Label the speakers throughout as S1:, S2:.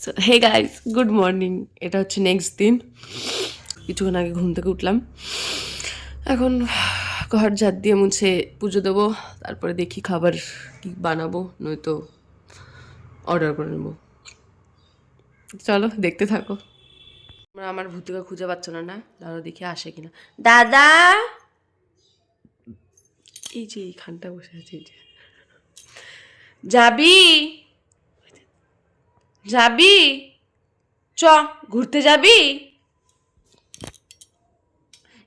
S1: So hey guys, good morning. এটা হচ্ছে next দিন। কিছুক্ষণ আগে ঘুম থেকে উঠলাম। এখন ঘর ঝাড় দিয়ে মুছে পুজো দেবো, তারপরে দেখি খাবার কি বানাবো, নয়তো অর্ডার করে নেবো। চলো দেখতে থাকো। তোমরা আমার ভূতিকা খুঁজে পাচ্ছ না? না, দাদা দেখি আসে কিনা। দাদা, এই যে এইখানটা বসে আছে। এই যে যাবি যাবি চ, ঘুরতে যাবি?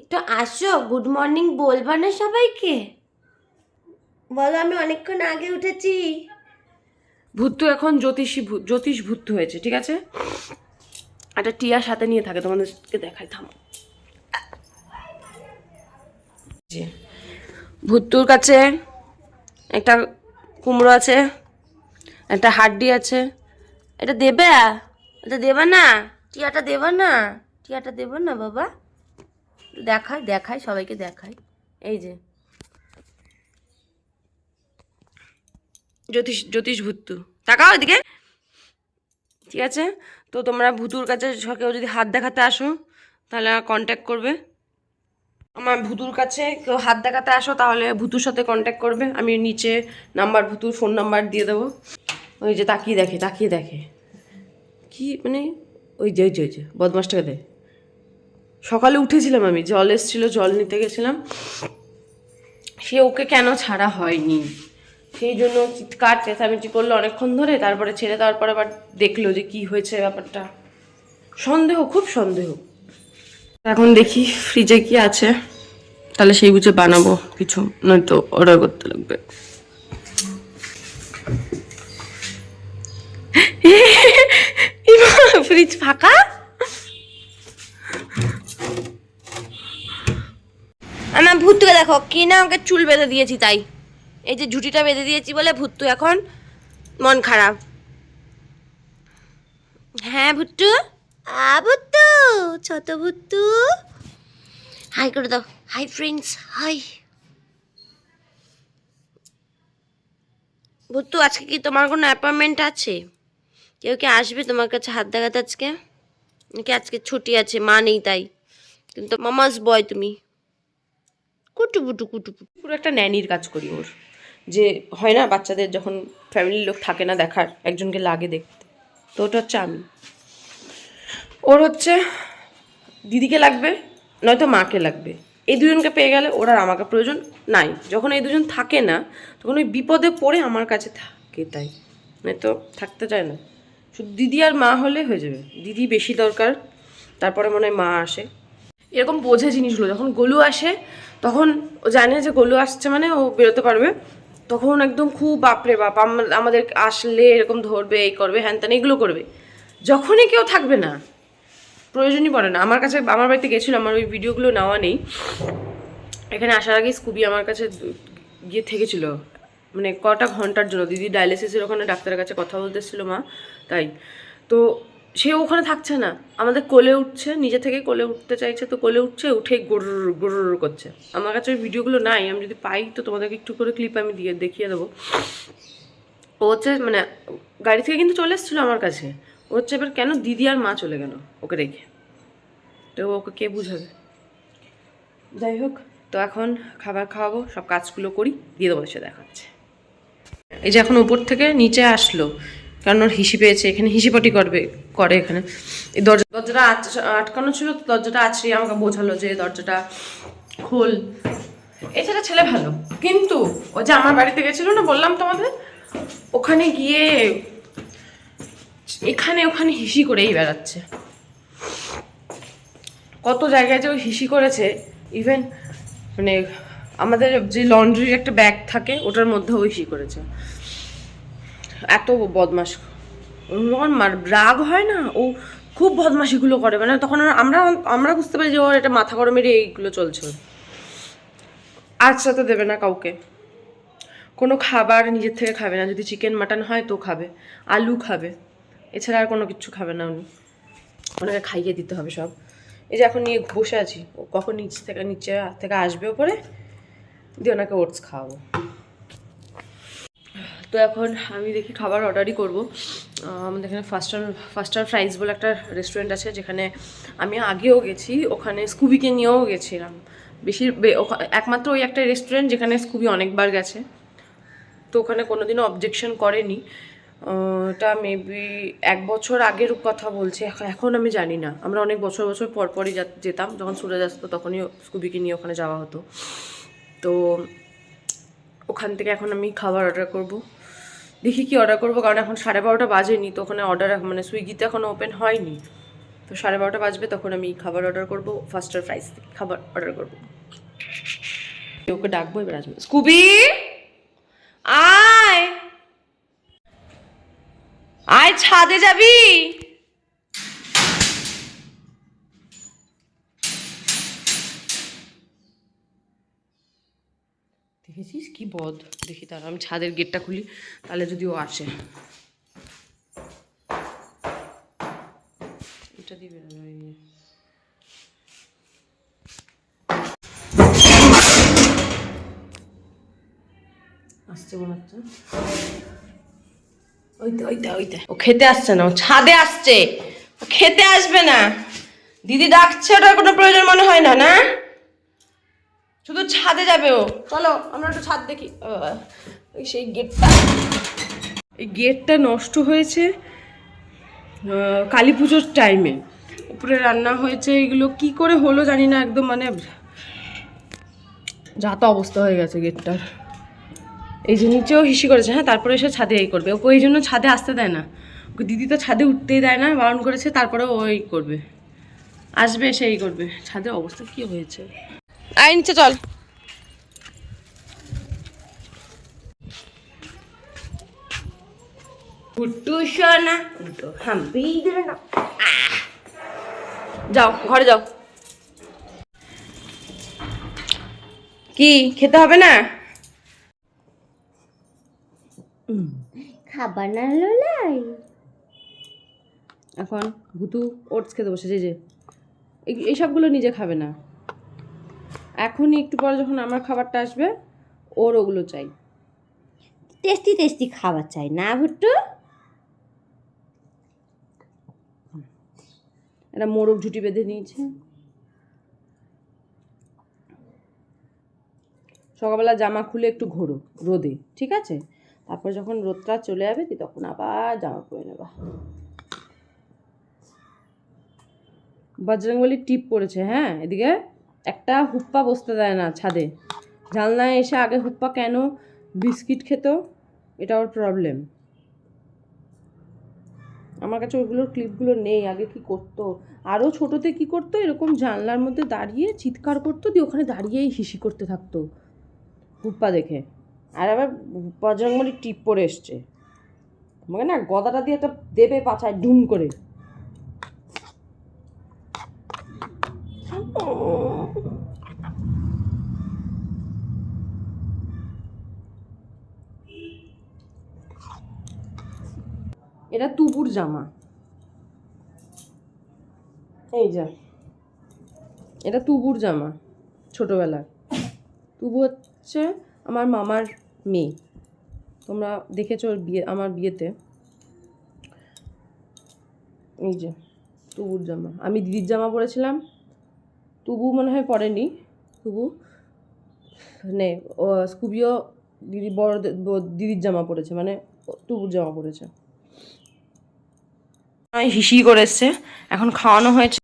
S1: একটু আসো, গুড মর্নিং বলবা না সবাইকে? বলো আমি অনেকক্ষণ আগে উঠেছি। ভূতু এখন জ্যোতিষ ভূতু হয়েছে, ঠিক আছে? একটা টিয়া সাথে নিয়ে থাকে, তোমাদেরকে দেখাই, থামো। যে ভূতুর কাছে একটা কুমড়ো আছে, একটা হাড্ডি আছে। এটা দেবে? এটা দেবে না? টিয়াটা দেবে না? টিয়াটা দেবে না বাবা? দেখাই দেখাই, সবাইকে দেখাই। এই যে জ্যোতিষ ভূতু, তাকাও এদিকে। ঠিক আছে, তো তোমরা ভূতুর কাছে কেউ যদি হাত দেখাতে আসো তাহলে কন্ট্যাক্ট করবে। আমার ভূতুর কাছে কেউ হাত দেখাতে আসো তাহলে ভূতুর সাথে কন্ট্যাক্ট করবে। আমি নিচে নাম্বার, ভূতুর ফোন নাম্বার দিয়ে দেবো। ওই যে তাকিয়ে দেখে তাকিয়ে দেখে, কি মানে, ওই যে বদমাসটাকে দে। সকালে উঠেছিলাম, আমি জল এসেছিল, জল নিতে গেছিলাম, সে ওকে কেন ছাড়া হয়নি, সেই জন্য চিৎকার চেঁচামেচি করলো অনেকক্ষণ ধরে। তারপরে ছেড়ে দেওয়ার পরে আবার দেখলো যে কি হয়েছে ব্যাপারটা। সন্দেহ, খুব সন্দেহ। এখন দেখি ফ্রিজে কি আছে, তাহলে সেই বুঝে বানাবো কিছু, নয়তো অর্ডার করতে লাগবে। ফ্রিজ ফাঁকা। আমার ভূতকে দেখো, কি না ওকে চুল বেঁধে দিয়েছি, তাই এই যে ঝুটিটা বেঁধে দিয়েছি বলে ভূতু এখন মন খারাপ। হ্যাঁ ভুট্টু, ভুট্টু, ছোট ভুট্টু, হাই করে দাও। Hi friends, high. ভুট্টু, আজকে কি তোমার কোনো অ্যাপয়েন্টমেন্ট আছে? কেউ কি আসবে তোমার কাছে হাত দেখাতে আজকে? নাকি আজকে ছুটি আছে, মা নেই তাই? কিন্তু মামাস বয় তুমি। কুটুপুটু কুটুপুটু, পুরো একটা ন্যানির কাজ করি ওর। যে হয় না, বাচ্চাদের যখন ফ্যামিলির লোক থাকে না দেখার, একজনকে লাগে দেখতে, তো ওটা হচ্ছে আমি। ওর হচ্ছে দিদিকে লাগবে, নয়তো মাকে লাগবে। এই দুজনকে পেয়ে গেলে ওর আর আমাকে প্রয়োজন নাই। যখন এই দুজন থাকে না, তখন ওই বিপদে পড়ে আমার কাছে থাকে, তাই নয়তো থাকতে চায় না। শুধু দিদি আর মা হলে হয়ে যাবে, দিদি বেশি দরকার, তারপরে মনে হয় মা আসে। এরকম বোঝে জিনিসগুলো। যখন গোলু আসে তখন ও জানে যে গোলু আসছে মানে ও বেরোতে পারবে, তখন একদম খুব বাপরে বাপ আমাদের আসলে এরকম ধরবে, এই করবে, হ্যান ত্যান এগুলো করবে। যখনই কেউ থাকবে না, প্রয়োজনই পড়ে না। আমার কাছে, আমার বাড়িতে গেছিলো, আমার ওই ভিডিওগুলো নেওয়া নেই। এখানে আসার আগে স্কুবি আমার কাছে গিয়ে থেকেছিল, মানে কটা ঘন্টার জন্য। দিদি ডায়ালিসিসের ওখানে ডাক্তারের কাছে কথা বলতে এসেছিলো মা, তাই। তো সে ওখানে থাকছে না, আমাদের কোলে উঠছে, নিজে থেকে কোলে উঠতে চাইছে, তো কোলে উঠছে, উঠে গরুর গরুর করছে। আমার কাছে ওই ভিডিওগুলো নাই, আমি যদি পাই তো তোমাদেরকে একটু করে ক্লিপ আমি দেখিয়ে দেবো। ও হচ্ছে মানে গাড়ি থেকে কিন্তু চলে এসেছিলো আমার কাছে। ও হচ্ছে এবার কেন দিদি আর মা চলে গেল ওকে রেখে, তো ওকে কে বুঝাবে? যাই হোক, তো এখন খাবার খাওয়াবো, সব কাজগুলো করি, দিয়ে তোমাদের সাথে দেখাচ্ছে। এই যে এখন উপর থেকে নিচে আসলো, কারণ ওর হিসি পেয়েছে, এখানে হিসিপটি করে এখানে। এই দরজাটা আটকানো ছিল, তো দরজাটা আছড়িয়ে আমাকে বোঝালো যে দরজাটা খোল। এছাড়া ছেলে ভালো, কিন্তু ও যে আমার বাড়িতে গেছিল না, বললাম তোমাদের, ওখানে গিয়ে এখানে ওখানে হিসি করেই বেড়াচ্ছে। কত জায়গায় যে ও হিসি করেছে, ইভেন মানে আমাদের যে লন্ড্রির একটা ব্যাগ থাকে ওটার মধ্যেও হিসি করেছে। এত বদমাস। যখন রাগ হয় না, ও খুব বদমাশিগুলো করে, মানে তখন আমরা আমরা বুঝতে পারি যে ওর এটা মাথা গরমেরই এইগুলো চলছে। আচ্ছা, তো দেবে না কাউকে, কোনো খাবার নিজের থেকে খাবে না। যদি চিকেন মাটন হয় তো খাবে, আলু খাবে, এছাড়া আর কোনো কিছু খাবে না উনি। ওনাকে খাইয়ে দিতে হবে সব। এই যে এখন নিয়ে বসে আছি, ও কখন নিচে থেকে আসবে ওপরে, দিয়ে ওনাকে ওটস খাওয়াবো। তো এখন আমি দেখি খাবার অর্ডারই করব।
S2: আমাদের এখানে ফার্স্টার ফ্রাইজ বলে একটা রেস্টুরেন্ট আছে, যেখানে আমি আগেও গেছি। ওখানে স্কুবিকে নিয়েও গেছিলাম। একমাত্র ওই একটা রেস্টুরেন্ট যেখানে স্কুবি অনেকবার গেছে, তো ওখানে কোনোদিনও অবজেকশন করেনি। ওটা মেবি 1 বছর আগের কথা বলছি, এখন আমি জানি না। আমরা অনেক বছর বছর পর পরই যেতাম, যখন সুরজ আসতো তখনই স্কুবিকে নিয়ে ওখানে যাওয়া হতো। তো ওখান থেকে এখন আমি খাবার অর্ডার করব। দেখি কি অর্ডার করবো, কারণ এখন 12:30 বাজেনি, তো ওখানে অর্ডার মানে সুইগিতে এখনও ওপেন হয়নি। তো 12:30 বাজবে, তখন আমি খাবার অর্ডার করবো, ফার্স্টার ফ্রাইস থেকে খাবার অর্ডার করবো। ওকে ডাকবো, এবার আসবে। স্কুবি আয় আয়, ছাদে যাবি? দেখেছিস কি বদ। দেখি তার, আমি ছাদের গেটটা খুলি, তাহলে যদি ও আসে। এটা দিবে না, আসছে মনে হচ্ছে। ওইটা ও খেতে আসছে না, ও ছাদে আসছে। ও খেতে আসবে না, দিদি ডাকছে, ওটার কোনো প্রয়োজন মনে হয় না, না? শুধু ছাদে যাবে ও। চলো আমরা একটু ছাদ দেখি। সেই গেটটা, এই গেটটা নষ্ট হয়েছে কালী পুজোর টাইমে। উপরে রান্না হয়েছে, এগুলো কি করে হলো জানি না, একদম মানে যা তা অবস্থা হয়ে গেছে গেটটার। এই যে নিচেও হিসি করেছে, হ্যাঁ, তারপরে এসে ছাদে এই করবে। ওকে এই জন্য ছাদে আসতে দেয় না, ওকে দিদি তো ছাদে উঠতেই দেয় না, বারণ করেছে, তারপরে ওই করবে, আসবে সেই করবে। ছাদের অবস্থা কি হয়েছে। আয় নিচে চল। উঠু সোনা উঠো, হাম্পি দিলে না। যাও ঘরে যাও। কি খেতে হবে না?
S1: খাবার না লোলাই।
S2: এখন ভুতু ওটস খেতে বসেছে, যে এইসবগুলো নিজে খাবে না। এখনই একটু পরে যখন আমার খাবারটা আসবে, ওর ওগুলো চাই।
S1: টেস্টি টেস্টি খাবার চাই না ভুট্টু?
S2: একটা মোরগ ঝুটি বেঁধে নিয়েছে। সকালবেলা জামা খুলে একটু ঘোরো রোদে, ঠিক আছে? তারপর যখন রোদটা চলে যাবে তখন আবার জামা পরে নেবা। বজরংবলী টিপ পড়েছে, হ্যাঁ, এদিকে একটা হুপ্পা বসতে দেয় না ছাদে। জানলায় এসে আগে হুপ্পা কেন বিস্কিট খেত, এটা ওর প্রবলেম। আমার কাছে ওইগুলোর ক্লিপগুলো নেই, আগে কি করতো, আরও ছোটোতে কি করতো, এরকম জানলার মধ্যে দাঁড়িয়ে চিৎকার করতো, দিয়ে ওখানে দাঁড়িয়েই হিসি করতে থাকতো হুপ্পা দেখে। আর আবার বজরংবলী টিপ পরে এসছে, আমাকে না গদাটা দিয়ে একটা দেবে পাছায় ডুম করে। এটা তুবুর জামা, এই যা, এটা তুবুর জামা ছোটোবেলার। তুবু হচ্ছে আমার মামার মেয়ে, তোমরা দেখেছো ওর বিয়ে, আমার বিয়েতে। এই যে তুবুর জামা, আমি দিদির জামা পরেছিলাম, তুবু মনে হয় পরেনি। তুবু নে, ও স্কুবিও দিদি বড় দিদির জামা পরেছে, মানে তুবুর জামা পরেছে। হিসি করে এসছে, এখন খাওয়ানো হয়েছে।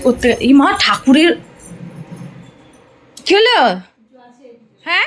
S2: করতে এই মা ঠাকুরের কি হলো? হ্যাঁ